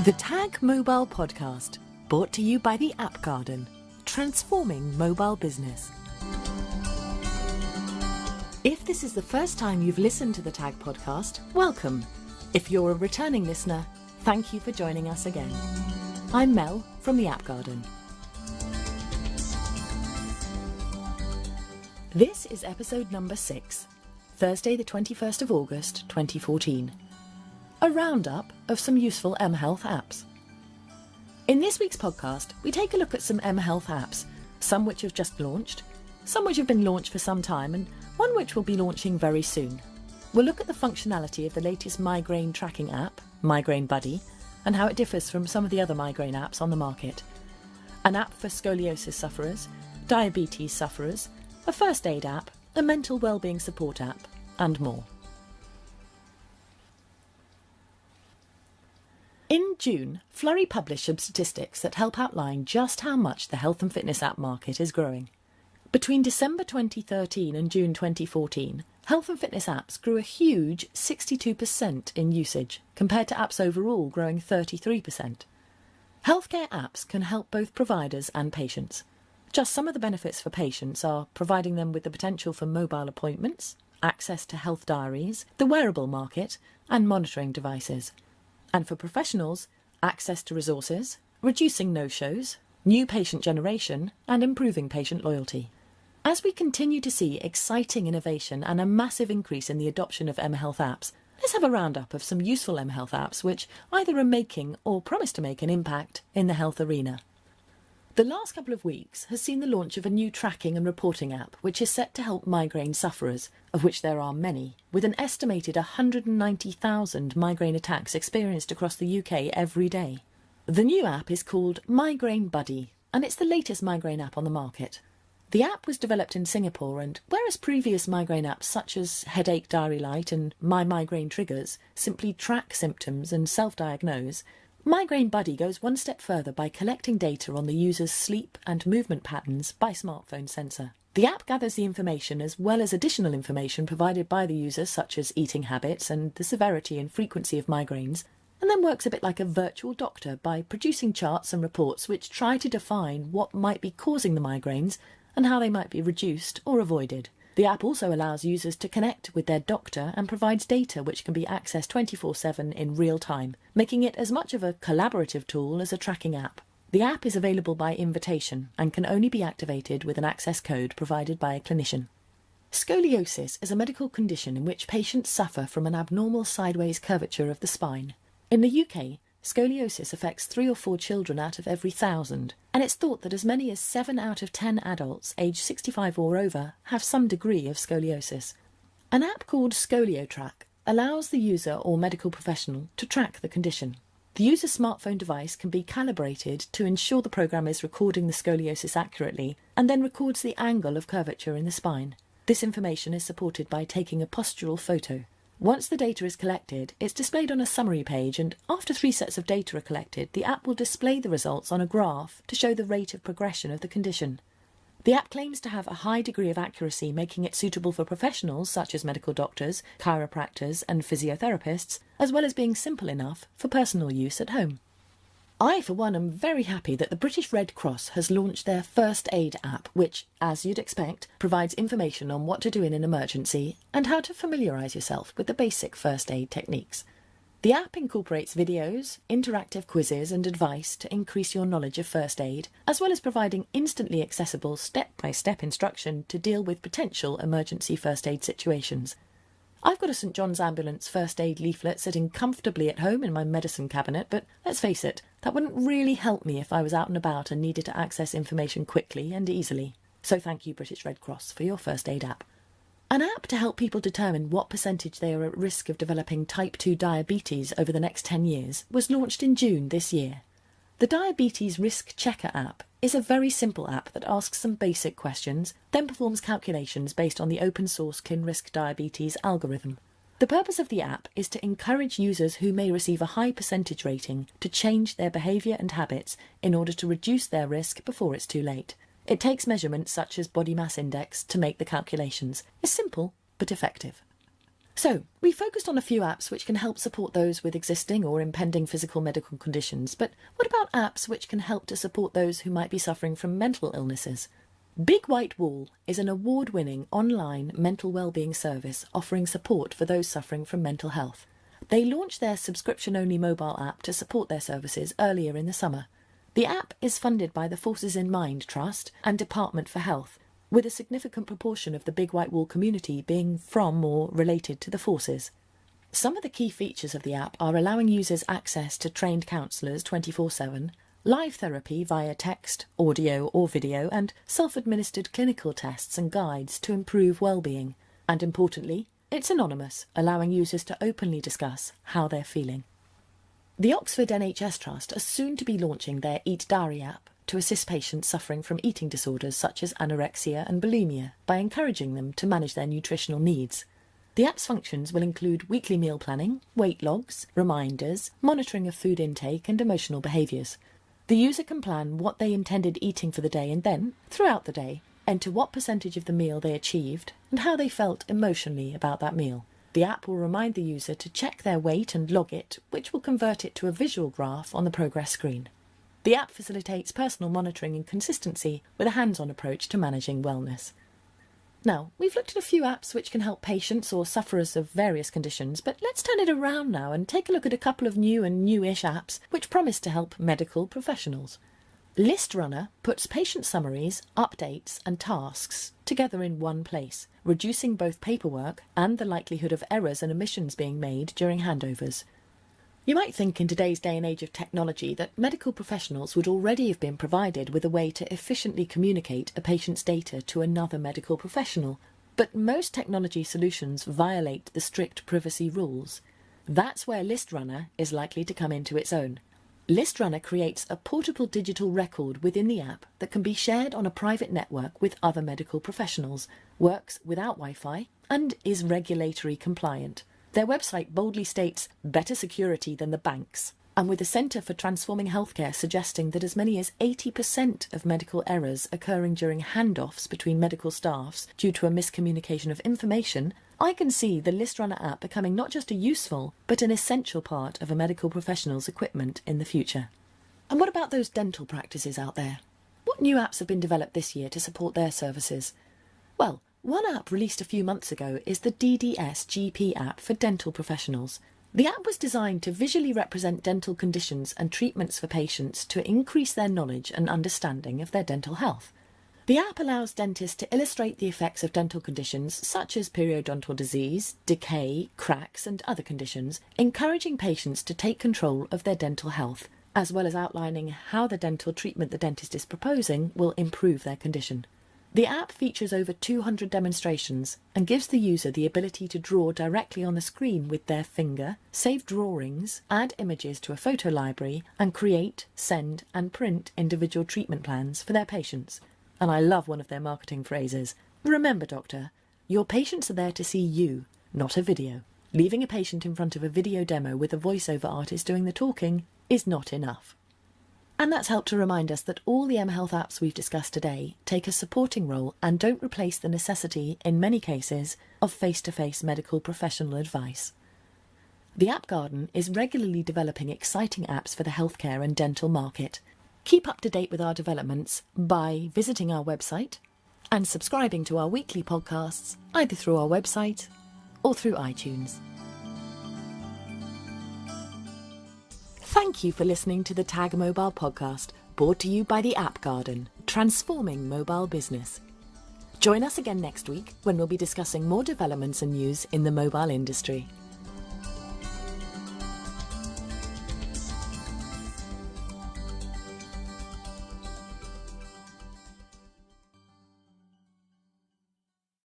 The Tag Mobile Podcast, brought to you by the App Garden, transforming mobile business. If this is the first time you've listened to the Tag Podcast, welcome. If you're a returning listener, thank you for joining us again. I'm Mel from the App Garden. This is episode number 6, Thursday the 21st of August 2014. A roundup of some useful mHealth apps. In this week's podcast, we take a look at some mHealth apps, some which have just launched, some which have been launched for some time, and one which will be launching very soon. We'll look at the functionality of the latest migraine tracking app, MigraineBuddy, and how it differs from some of the other migraine apps on the market. An app for scoliosis sufferers, diabetes sufferers, a first aid app, a mental wellbeing support app, and more. In June, Flurry published some statistics that help outline just how much the health and fitness app market is growing. Between December 2013 and June 2014, health and fitness apps grew a huge 62% in usage, compared to apps overall growing 33%. Healthcare apps can help both providers and patients. Just some of the benefits for patients are providing them with the potential for mobile appointments, access to health diaries, the wearable market, and monitoring devices. And for professionals, access to resources, reducing no-shows, new patient generation, and improving patient loyalty. As we continue to see exciting innovation and a massive increase in the adoption of mHealth apps, let's have a roundup of some useful mHealth apps which either are making or promise to make an impact in the health arena. The last couple of weeks has seen the launch of a new tracking and reporting app which is set to help migraine sufferers, of which there are many, with an estimated 190,000 migraine attacks experienced across the UK every day. The new app is called MigraineBuddy, and it's the latest migraine app on the market. The app was developed in Singapore, and whereas previous migraine apps such as Headache Diary Light and My Migraine Triggers simply track symptoms and self-diagnose, MigraineBuddy goes one step further by collecting data on the user's sleep and movement patterns by smartphone sensor. The app gathers the information as well as additional information provided by the user, such as eating habits and the severity and frequency of migraines, and then works a bit like a virtual doctor by producing charts and reports which try to define what might be causing the migraines and how they might be reduced or avoided. The app also allows users to connect with their doctor and provides data which can be accessed 24/7 in real time, making it as much of a collaborative tool as a tracking app. The app is available by invitation and can only be activated with an access code provided by a clinician. Scoliosis is a medical condition in which patients suffer from an abnormal sideways curvature of the spine. In the UK, scoliosis affects 3 or 4 children out of every 1,000, and it's thought that as many as 7 out of 10 adults aged 65 or over have some degree of scoliosis. An app called ScolioTrack allows the user or medical professional to track the condition. The user's smartphone device can be calibrated to ensure the program is recording the scoliosis accurately and then records the angle of curvature in the spine. This information is supported by taking a postural photo. Once the data is collected, it's displayed on a summary page, and after 3 sets of data are collected, the app will display the results on a graph to show the rate of progression of the condition. The app claims to have a high degree of accuracy, making it suitable for professionals such as medical doctors, chiropractors and physiotherapists, as well as being simple enough for personal use at home. I, for one, am very happy that the British Red Cross has launched their first aid app, which, as you'd expect, provides information on what to do in an emergency and how to familiarise yourself with the basic first aid techniques. The app incorporates videos, interactive quizzes and advice to increase your knowledge of first aid, as well as providing instantly accessible step-by-step instruction to deal with potential emergency first aid situations. I've got a St John's Ambulance first aid leaflet sitting comfortably at home in my medicine cabinet, but let's face it, that wouldn't really help me if I was out and about and needed to access information quickly and easily. So thank you, British Red Cross, for your first aid app. An app to help people determine what percentage they are at risk of developing type 2 diabetes over the next 10 years was launched in June this year. The Diabetes Risk Checker app is a very simple app that asks some basic questions, then performs calculations based on the open-source ClinRisk Diabetes algorithm. The purpose of the app is to encourage users who may receive a high percentage rating to change their behaviour and habits in order to reduce their risk before it's too late. It takes measurements such as body mass index to make the calculations. It's simple but effective. So, we focused on a few apps which can help support those with existing or impending physical medical conditions, but what about apps which can help to support those who might be suffering from mental illnesses? Big White Wall is an award-winning online mental wellbeing service offering support for those suffering from mental health. They launched their subscription-only mobile app to support their services earlier in the summer. The app is funded by the Forces in Mind Trust and Department for Health, with a significant proportion of the Big White Wall community being from or related to the forces. Some of the key features of the app are allowing users access to trained counsellors 24/7, live therapy via text, audio or video, and self-administered clinical tests and guides to improve well-being. And importantly, it's anonymous, allowing users to openly discuss how they're feeling. The Oxford NHS Trust are soon to be launching their Eat Diary app to assist patients suffering from eating disorders such as anorexia and bulimia by encouraging them to manage their nutritional needs. The app's functions will include weekly meal planning, weight logs, reminders, monitoring of food intake and emotional behaviours. The user can plan what they intended eating for the day and then, throughout the day, enter what percentage of the meal they achieved and how they felt emotionally about that meal. The app will remind the user to check their weight and log it, which will convert it to a visual graph on the progress screen. The app facilitates personal monitoring and consistency with a hands-on approach to managing wellness. Now, we've looked at a few apps which can help patients or sufferers of various conditions, but let's turn it around now and take a look at a couple of new and newish apps which promise to help medical professionals. List Runner puts patient summaries, updates and tasks together in one place, reducing both paperwork and the likelihood of errors and omissions being made during handovers. You might think in today's day and age of technology that medical professionals would already have been provided with a way to efficiently communicate a patient's data to another medical professional, but most technology solutions violate the strict privacy rules. That's where List Runner is likely to come into its own. List Runner creates a portable digital record within the app that can be shared on a private network with other medical professionals, works without Wi-Fi, and is regulatory compliant. Their website boldly states better security than the banks, and with the Centre for Transforming Healthcare suggesting that as many as 80% of medical errors occurring during handoffs between medical staffs due to a miscommunication of information, I can see the List Runner app becoming not just a useful, but an essential part of a medical professional's equipment in the future. And what about those dental practices out there? What new apps have been developed this year to support their services? Well, one app released a few months ago is the DDS GP app for dental professionals. The app was designed to visually represent dental conditions and treatments for patients to increase their knowledge and understanding of their dental health. The app allows dentists to illustrate the effects of dental conditions such as periodontal disease, decay, cracks and other conditions, encouraging patients to take control of their dental health, as well as outlining how the dental treatment the dentist is proposing will improve their condition. The app features over 200 demonstrations and gives the user the ability to draw directly on the screen with their finger, save drawings, add images to a photo library, and create, send and print individual treatment plans for their patients. And I love one of their marketing phrases. Remember, doctor, your patients are there to see you, not a video. Leaving a patient in front of a video demo with a voiceover artist doing the talking is not enough. And that's helped to remind us that all the mHealth apps we've discussed today take a supporting role and don't replace the necessity, in many cases, of face-to-face medical professional advice. The App Garden is regularly developing exciting apps for the healthcare and dental market. Keep up to date with our developments by visiting our website and subscribing to our weekly podcasts either through our website or through iTunes. Thank you for listening to the Tag Mobile podcast, brought to you by the App Garden, transforming mobile business. Join us again next week when we'll be discussing more developments and news in the mobile industry.